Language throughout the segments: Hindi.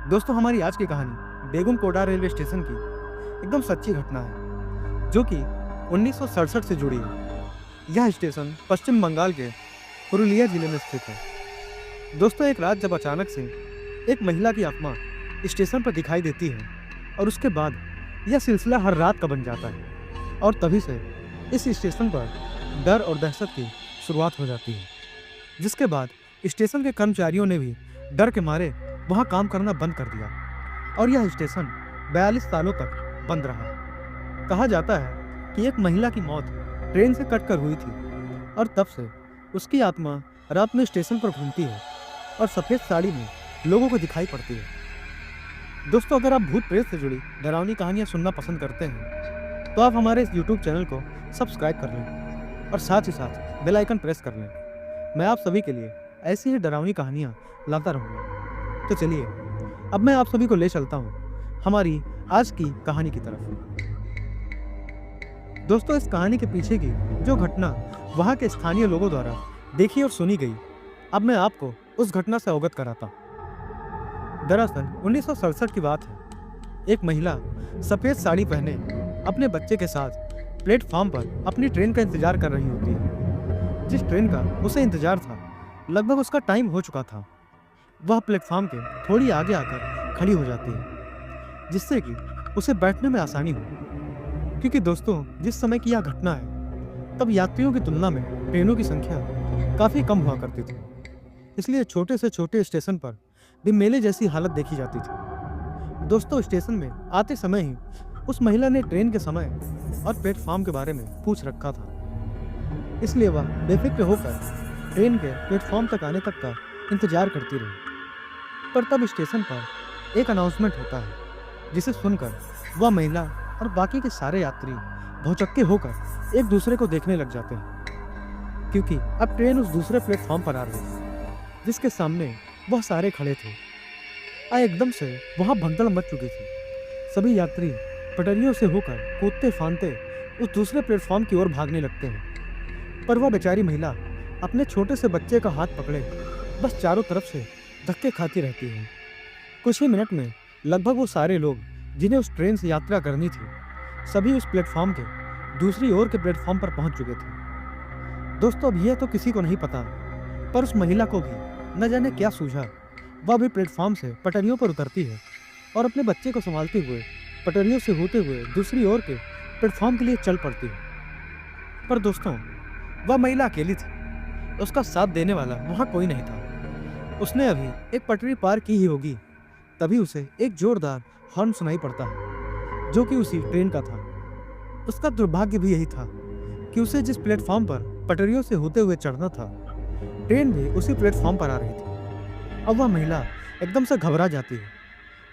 दोस्तों, हमारी आज की कहानी बेगम कोडा रेलवे स्टेशन की एकदम सच्ची घटना है, जो कि 1967 से जुड़ी है। यह स्टेशन पश्चिम बंगाल के पुरुलिया जिले में स्थित है। दोस्तों, एक रात जब अचानक से एक महिला की आत्मा स्टेशन पर दिखाई देती है और उसके बाद यह सिलसिला हर रात का बन जाता है और तभी से इस स्टेशन पर डर और दहशत की शुरुआत हो जाती है, जिसके बाद स्टेशन के कर्मचारियों ने भी डर के मारे वहाँ काम करना बंद कर दिया और यह स्टेशन 42 सालों तक बंद रहा। कहा जाता है कि एक महिला की मौत ट्रेन से कटकर हुई थी और तब से उसकी आत्मा रात में स्टेशन पर घूमती है और सफ़ेद साड़ी में लोगों को दिखाई पड़ती है। दोस्तों, अगर आप भूत प्रेत से जुड़ी डरावनी कहानियाँ सुनना पसंद करते हैं तो आप हमारे इस YouTube चैनल को सब्सक्राइब कर लें और साथ ही साथ बेल आइकन प्रेस कर लें। मैं आप सभी के लिए ऐसी ही डरावनी कहानियाँ लाता रहूँगा। तो चलिए, अब मैं आप सभी को ले चलता हूँ हमारी आज की कहानी की तरफ। दोस्तों, इस कहानी के पीछे की जो घटना वहाँ के स्थानीय लोगों द्वारा देखी और सुनी गई, अब मैं आपको उस घटना से अवगत कराता हूँ। दरअसल 1967 की बात है। एक महिला सफ़ेद साड़ी पहने अपने बच्चे के साथ प्लेटफॉर्म पर अपनी ट्रेन का इंतजार कर रही होती है। जिस ट्रेन का उसे इंतजार था, लगभग उसका टाइम हो चुका था। वह प्लेटफॉर्म के थोड़ी आगे आकर खड़ी हो जाती है, जिससे कि उसे बैठने में आसानी हो। क्योंकि दोस्तों, जिस समय की यह घटना है, तब यात्रियों की तुलना में ट्रेनों की संख्या काफ़ी कम हुआ करती थी। इसलिए छोटे से छोटे स्टेशन पर भी मेले जैसी हालत देखी जाती थी। दोस्तों, स्टेशन में आते समय ही उस महिला ने ट्रेन के समय और प्लेटफॉर्म के बारे में पूछ रखा था। इसलिए वह बेफिक्र होकर ट्रेन के प्लेटफॉर्म तक आने तक का इंतजार करती रही। पर तब स्टेशन पर एक अनाउंसमेंट होता है, जिसे सुनकर वह महिला और बाकी के सारे यात्री भौचक्के होकर एक दूसरे को देखने लग जाते हैं, क्योंकि अब ट्रेन उस दूसरे प्लेटफॉर्म पर आ रही थी जिसके सामने वह सारे खड़े थे। एकदम से वहाँ भगदड़ मच चुकी थी। सभी यात्री पटरियों से होकर कूदते फांदते उस दूसरे प्लेटफॉर्म की ओर भागने लगते हैं। पर वह बेचारी महिला अपने छोटे से बच्चे का हाथ पकड़े बस चारों तरफ से धक्के खाती रहती है। कुछ ही मिनट में लगभग वो सारे लोग जिन्हें उस ट्रेन से यात्रा करनी थी, सभी उस प्लेटफॉर्म के दूसरी ओर के प्लेटफॉर्म पर पहुंच चुके थे। दोस्तों, अब यह तो किसी को नहीं पता, पर उस महिला को भी न जाने क्या सूझा। वह भी प्लेटफॉर्म से पटरियों पर उतरती है और अपने बच्चे को संभालते हुए पटरियों से होते हुए दूसरी ओर के प्लेटफॉर्म के लिए चल पड़ती है। पर दोस्तों, वह महिला अकेली थी। उसका साथ देने वाला वहाँ कोई नहीं था। उसने अभी एक पटरी पार की ही होगी, तभी उसे एक जोरदार हॉर्न सुनाई पड़ता है, जो कि उसी ट्रेन का था। उसका दुर्भाग्य भी यही था कि उसे जिस प्लेटफॉर्म पर पटरियों से होते हुए चढ़ना था, ट्रेन भी उसी प्लेटफॉर्म पर आ रही थी। अब वह महिला एकदम से घबरा जाती है।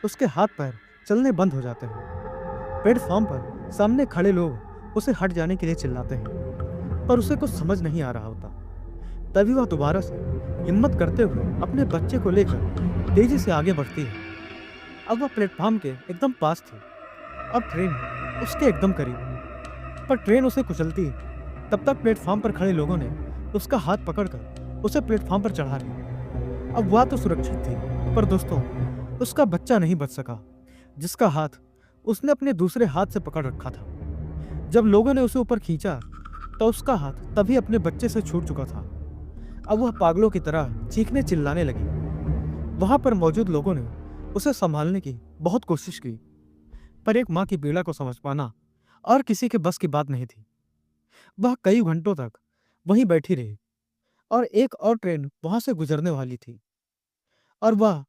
उसके हाथ पैर चलने बंद हो जाते हैं। प्लेटफॉर्म पर सामने खड़े लोग उसे हट जाने के लिए चिल्लाते हैं, पर उसे कुछ समझ नहीं आ रहा होता। तभी वह दोबारा से हिम्मत करते हुए अपने बच्चे को लेकर तेजी से आगे बढ़ती है। अब वह प्लेटफॉर्म के एकदम पास थी और ट्रेन उसके एकदम करीब। पर ट्रेन उसे कुचलती, तब तक प्लेटफॉर्म पर खड़े लोगों ने उसका हाथ पकड़कर उसे प्लेटफॉर्म पर चढ़ा लिया। अब वह तो सुरक्षित थी, पर दोस्तों, उसका बच्चा नहीं बच सका, जिसका हाथ उसने अपने दूसरे हाथ से पकड़ रखा था। जब लोगों ने उसे ऊपर खींचा तो उसका हाथ तभी अपने बच्चे से छूट चुका था। अब वह पागलों की तरह चीखने चिल्लाने लगी। वहां पर मौजूद लोगों ने उसे संभालने की बहुत कोशिश की, पर एक माँ की पीड़ा को समझ पाना और किसी के बस की बात नहीं थी। वह कई घंटों तक वहीं बैठी रही और एक और ट्रेन वहां से गुजरने वाली थी और वह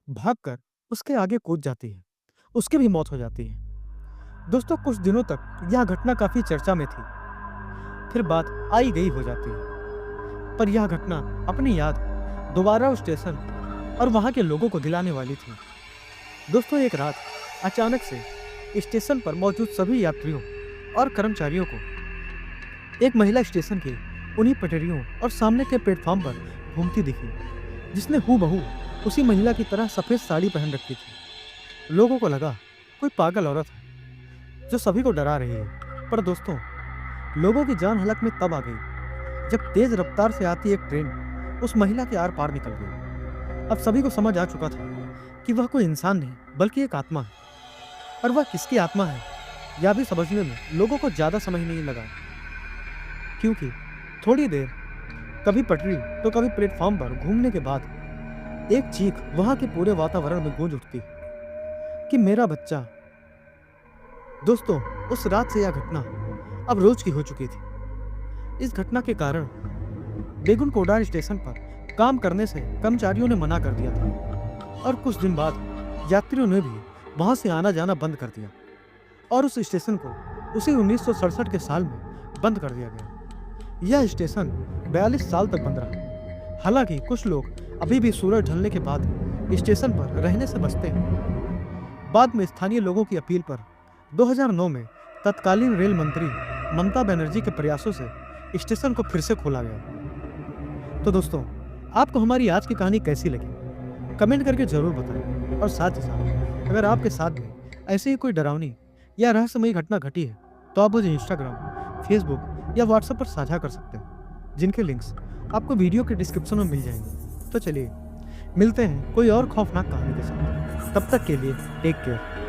भागकर उसके आगे कूद जाती है। उसकी भी मौत हो जाती है। दोस्तों, कुछ दिनों तक यह घटना काफी चर्चा में थी। फिर बात आई गई हो जाती है, पर यह घटना अपनी याद दोबारा उस स्टेशन और वहां के लोगों को दिलाने वाली थी। दोस्तों, एक रात अचानक से स्टेशन पर मौजूद सभी यात्रियों और कर्मचारियों को एक महिला स्टेशन की उन्हीं पटरियों और सामने के प्लेटफॉर्म पर घूमती दिखी, जिसने हूबहू उसी महिला की तरह सफ़ेद साड़ी पहन रखी थी। लोगों को लगा कोई पागल औरत है जो सभी को डरा रही है। पर दोस्तों, लोगों की जान हलक में तब आ गई जब तेज रफ्तार से आती एक ट्रेन उस महिला के आर पार निकल गई। अब सभी को समझ आ चुका था कि वह कोई इंसान नहीं बल्कि एक आत्मा है, और वह किसकी आत्मा है यह भी समझने में लोगों को ज़्यादा समय नहीं लगा, क्योंकि थोड़ी देर कभी पटरी तो कभी प्लेटफॉर्म पर घूमने के बाद एक चीख वहां के पूरे वातावरण में गूंज उठती कि मेरा बच्चा। दोस्तों, उस रात से यह घटना अब रोज की हो चुकी थी। इस घटना के कारण बेगुन कोडार स्टेशन पर काम करने से कर्मचारियों ने मना कर दिया था, और कुछ दिन बाद यात्रियों ने भी वहां से आना जाना बंद कर दिया, और उस स्टेशन को उसी 1967 के साल में बंद कर दिया गया। यह स्टेशन 42 साल तक बंद रहा। हालांकि कुछ लोग अभी भी सूरज ढलने के बाद स्टेशन पर रहने से बचते हैं। बाद में स्थानीय लोगों की अपील पर 2009 में तत्कालीन रेल मंत्री ममता बनर्जी के प्रयासों से स्टेशन को फिर से खोला गया। तो दोस्तों, आपको हमारी आज की कहानी कैसी लगी कमेंट करके जरूर बताएं, और साथ ही साथ अगर आपके साथ भी ऐसी ही कोई डरावनी या रहस्यमयी घटना घटी है तो आप मुझे इंस्टाग्राम, फेसबुक या व्हाट्सएप पर साझा कर सकते हैं, जिनके लिंक्स आपको वीडियो के डिस्क्रिप्शन में मिल जाएंगे। तो चलिए मिलते हैं कोई और खौफनाक कहानी के साथ। तब तक के लिए टेक केयर।